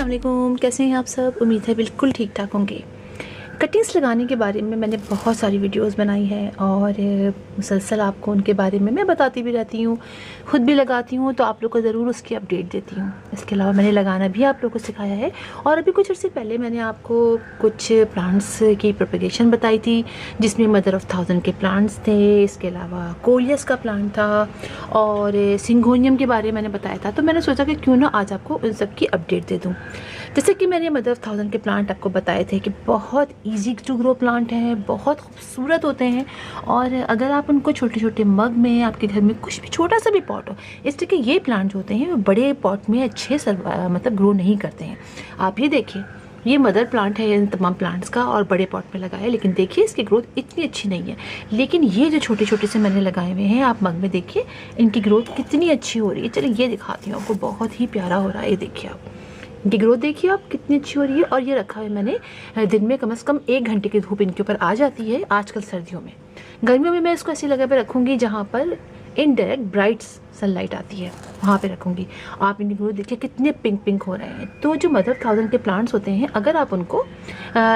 अस्सलाम वालेकुम, कैसे हैं आप सब। उम्मीद है बिल्कुल ठीक ठाक होंगे। कटिंग्स लगाने के बारे में मैंने बहुत सारी वीडियोस बनाई हैं और मुसलसल आपको उनके बारे में मैं बताती भी रहती हूँ, ख़ुद भी लगाती हूँ, तो आप लोग को ज़रूर उसकी अपडेट देती हूँ। इसके अलावा मैंने लगाना भी आप लोग को सिखाया है। और अभी कुछ अर्से पहले मैंने आपको कुछ प्लांट्स की प्रोपेगेशन बताई थी, जिसमें मदर ऑफ़ 1000 के प्लांट्स थे। इसके अलावा कोलियस का प्लांट था और सिंगोनियम के बारे में मैंने बताया था। तो मैंने सोचा कि क्यों ना आज आपको उन सब की अपडेट दे दूँ। जैसे कि मैंने मदर ऑफ़ 1000 के प्लांट आपको बताए थे कि बहुत ईजी टू ग्रो प्लांट हैं, बहुत खूबसूरत होते हैं। और अगर आप उनको छोटे छोटे मग में, आपके घर में कुछ भी छोटा सा भी पॉट हो, इसलिए कि ये प्लांट जो होते हैं वो बड़े पॉट में अच्छे मतलब ग्रो नहीं करते हैं। आप ये देखिए, ये मदर प्लांट है इन तमाम प्लांट्स का और बड़े पॉट में लगाया है, लेकिन देखिए इसकी ग्रोथ इतनी अच्छी नहीं है। लेकिन ये जो छोटे छोटे से मैंने लगाए हुए हैं, आप मग में देखिए इनकी ग्रोथ कितनी अच्छी हो रही है। चलिए ये दिखाती हूँ आपको, बहुत ही प्यारा हो रहा है। ये देखिए आप इनकी ग्रोथ देखिए आप कितनी अच्छी हो रही है। और ये रखा है मैंने दिन में कम से कम 1 घंटे की धूप इनके ऊपर आ जाती है आजकल सर्दियों में। गर्मियों में मैं इसको ऐसी जगह पे रखूँगी जहाँ पर इनडायरेक्ट ब्राइट सनलाइट आती है, वहाँ पे रखूँगी। आप इनकी ग्रोथ देखिए कितने पिंक पिंक हो रहे हैं। तो जो मदर 1000 के प्लांट्स होते हैं, अगर आप उनको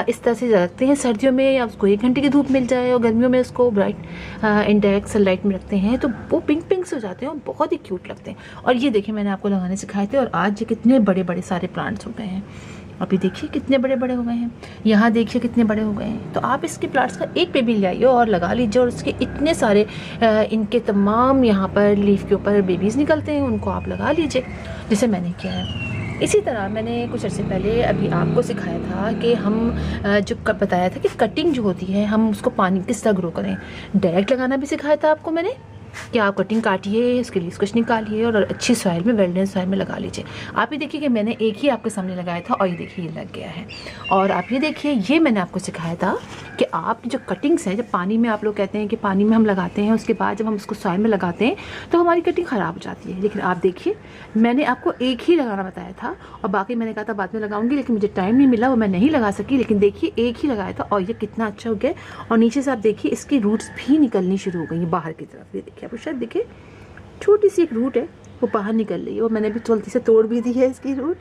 इस तरह से रखते हैं सर्दियों में, या उसको 1 घंटे की धूप मिल जाए, और गर्मियों में उसको ब्राइट इनडायरेक्ट सनलाइट में रखते हैं, तो वो पिंक पिंक से हो जाते हैं और बहुत ही क्यूट लगते हैं। और ये देखिए मैंने आपको लगाने सिखाए थे, और आज ये कितने बड़े बड़े सारे प्लांट्स हो गए हैं। अभी देखिए कितने बड़े बड़े हो गए हैं, यहाँ देखिए कितने बड़े हो गए हैं। तो आप इसके प्लांट्स का एक पे भी ले आइए और लगा लीजिए, और उसके इतने सारे इनके तमाम यहाँ पर लीफ के ऊपर बेबीज़ निकलते हैं, उनको आप लगा लीजिए जैसे मैंने किया है। इसी तरह मैंने कुछ अर्से पहले अभी आपको सिखाया था कि हम जो बताया था कि कटिंग जो होती है, हम उसको पानी किस तरह ग्रो करें। डायरेक्ट लगाना भी सिखाया था आपको मैंने कि आप कटिंग काटिए, उसके लिए कुछ निकालिए और अच्छी सॉइल में, वेल ड्रेन सॉइल में लगा लीजिए। आप ये देखिए कि मैंने एक ही आपके सामने लगाया था और ये देखिए ये लग गया है। और आप ये देखिए, ये मैंने आपको सिखाया था कि आप जो कटिंग्स हैं, जब पानी में, आप लोग कहते हैं कि पानी में हम लगाते हैं, उसके बाद जब हम उसको सॉइल में लगाते हैं तो हमारी कटिंग ख़राब हो जाती है। लेकिन आप देखिए मैंने आपको एक ही लगाना बताया था, और बाकी मैंने कहा था बाद में लगाऊंगी, लेकिन मुझे टाइम नहीं मिला, वो मैं नहीं लगा सकी। लेकिन देखिए एक ही लगाया था और ये कितना अच्छा हो गया। और नीचे से आप देखिए इसकी रूट्स भी निकलनी शुरू हो गई हैं बाहर की तरफ। ये देखिए आप शायद देखिए छोटी सी एक रूट है, वो बाहर निकल रही है। और मैंने अभी जल्दी से तोड़ भी दी है इसकी रूट,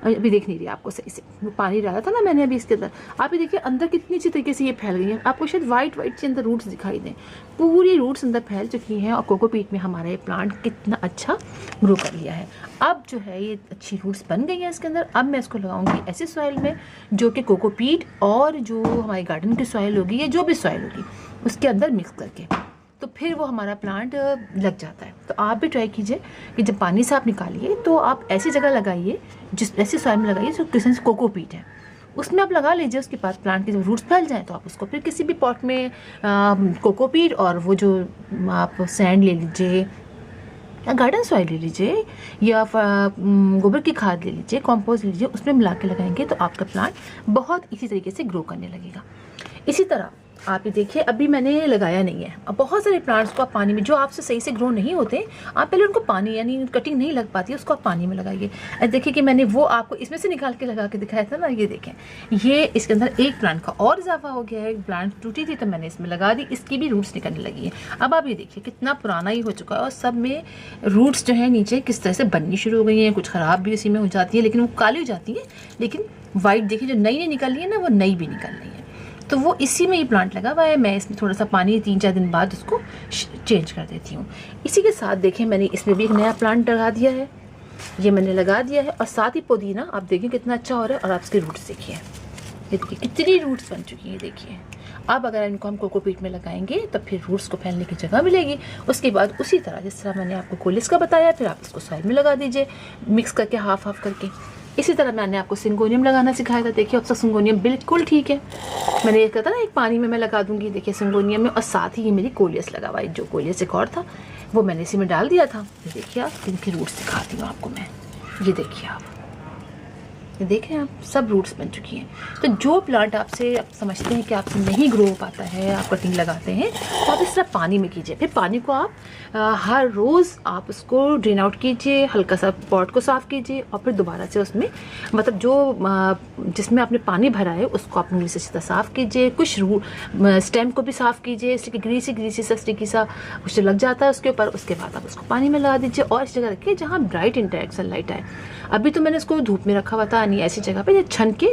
अभी देख नहीं रही आपको सही से, वो पानी डाला था ना मैंने अभी इसके अंदर। आप ये देखिए अंदर कितनी अच्छी तरीके से ये फैल गई है। आपको शायद वाइट वाइट से अंदर रूट्स दिखाई दें, पूरी रूट्स अंदर फैल चुकी हैं। और कोकोपीट में हमारा ये प्लांट कितना अच्छा ग्रो कर लिया है। अब जो है ये अच्छी रूट्स बन गई हैं इसके अंदर। अब मैं इसको लगाऊंगी ऐसी सॉइल में जो कि कोकोपीट और जो हमारी गार्डन की सॉइल होगी, या जो भी सॉइल होगी, उसके अंदर मिक्स करके, तो फिर वो हमारा प्लांट लग जाता है। तो आप भी ट्राई कीजिए कि जब पानी से आप निकालिए तो आप ऐसी जगह लगाइए, जिस ऐसी सॉइल में लगाइए जो किसी कोकोपीट है, उसमें आप लगा लीजिए। उसके बाद प्लांट के जब रूट्स फैल जाएँ तो आप उसको फिर किसी भी पॉट में कोकोपीट और वो जो आप सैंड ले लीजिए, या गार्डन सॉइल ले लीजिए, या गोबर की खाद ले लीजिए, कॉम्पोस्ट ले लीजिए, उसमें मिला के लगाएंगे तो आपका प्लांट बहुत इसी तरीके से ग्रो करने लगेगा। इसी तरह आप ये देखिए, अभी मैंने लगाया नहीं है। अब बहुत सारे प्लांट्स को आप पानी में, जो आपसे सही से ग्रो नहीं होते, आप पहले उनको पानी, यानी कटिंग नहीं लग पाती, उसको आप पानी में लगाइए। देखिए कि मैंने वो आपको इसमें से निकाल के लगा के दिखाया था ना। ये देखें, ये इसके अंदर एक प्लांट का और इजाफा हो गया है। एक प्लांट टूटी थी तो मैंने इसमें लगा दी, इसकी भी रूट्स निकलने लगी है। अब आप ये देखिए कितना पुराना ही हो चुका है, और सब में रूट्स जो है नीचे किस तरह से बननी शुरू हो गई हैं। कुछ ख़राब भी उसी में हो जाती है, लेकिन वो काली हो जाती है। लेकिन वाइट देखिए जो नई निकल रही है ना, वो नई भी निकल रही है। तो वो इसी में ये प्लांट लगा हुआ है। मैं इसमें थोड़ा सा पानी 3-4 दिन बाद उसको चेंज कर देती हूँ। इसी के साथ देखें मैंने इसमें भी एक नया प्लांट लगा दिया है, ये मैंने लगा दिया है। और साथ ही पुदीना आप देखिए कितना अच्छा हो रहा है। और आप इसके रूट्स देखिए, ये देखिए कितनी रूट्स बन चुकी है। देखिए अब अगर इनको हम कोकोपीट में लगाएंगे तो फिर रूट्स को फैलने की जगह मिलेगी। उसके बाद उसी तरह जिस तरह मैंने आपको कोलिस का बताया, फिर आप इसको सॉइल में लगा दीजिए, मिक्स करके हाफ हाफ करके। इसी तरह मैंने आपको सिंगोनियम लगाना सिखाया था। देखिए अब तक सिंगोनियम बिल्कुल ठीक है। मैंने ये कहा था ना एक पानी में मैं लगा दूंगी, देखिए सिंगोनियम में। और साथ ही ये मेरी कोलियस लगा हुआ है, जो कोलियस एक और था वो मैंने इसी में डाल दिया था। ये देखिए आप, इनकी रूट्स दिखाती हूँ आपको मैं। ये देखिए आप, ये देखें आप, सब रूट्स बन चुकी हैं। तो जो प्लांट आपसे आप समझते हैं कि आपसे नहीं ग्रो हो पाता है, आप कटिंग लगाते हैं, तो आप इस तरह पानी में कीजिए। फिर पानी को आप हर रोज़ आप उसको ड्रेन आउट कीजिए, हल्का सा पॉट को साफ़ कीजिए, और फिर दोबारा से उसमें मतलब जो जिसमें आपने पानी भरा है उसको आप उंगली से सीधा साफ़ कीजिए। कुछ स्टेम को भी साफ़ कीजिए, इसलिए ग्रीसी ग्रीसी सा स्टिकी सा कुछ लग जाता है उसके ऊपर। उसके बाद आप उसको पानी में लगा दीजिए और इस जगह रखिए जहाँ ब्राइट इंडायरेक्ट सनलाइट आए। अभी तो मैंने इसको धूप में रखा हुआ था, नहीं ऐसी जगह पे छन के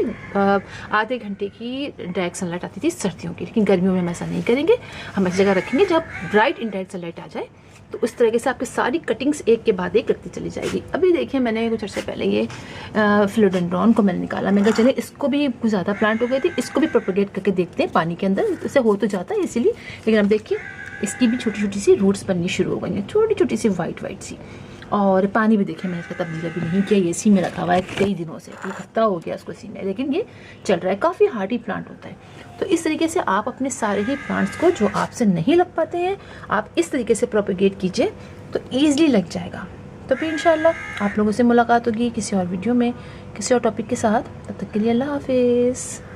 आधे घंटे की डायरेक्ट सनलाइट आती थी सर्दियों की, लेकिन गर्मियों में हम ऐसा नहीं करेंगे। हम ऐसी जगह रखेंगे जब ब्राइट इनडायरेक्ट सनलाइट आ जाए, तो उस तरीके से आपकी सारी कटिंग्स एक के बाद एक लगती चली जाएगी। अभी देखिए मैंने कुछ अर्से पहले ये फिलोडेंड्रॉन को मैंने निकाला, मैंने कहा चले इसको भी कुछ ज़्यादा प्लांट हो गए थे, इसको भी प्रोपेगेट करके देखते हैं पानी के अंदर, इससे हो तो जाता है इसीलिए। लेकिन अब देखिए इसकी भी छोटी छोटी सी रूट्स बननी शुरू हो गई हैं, छोटी छोटी सी वाइट सी। और पानी भी देखिए मैंने इसका तब्दील अभी नहीं किया, ये इसी में रखा हुआ है कई दिनों से, एक हफ्ता हो गया उसको इसी में, लेकिन ये चल रहा है। काफ़ी हार्डी प्लांट होता है। तो इस तरीके से आप अपने सारे ही प्लांट्स को जो आपसे नहीं लग पाते हैं, आप इस तरीके से प्रोपेगेट कीजिए तो ईज़िली लग जाएगा। तो फिर इंशाल्लाह आप लोगों से मुलाकात होगी किसी और वीडियो में किसी और टॉपिक के साथ। तब तक के लिए अल्लाह हाफिज़।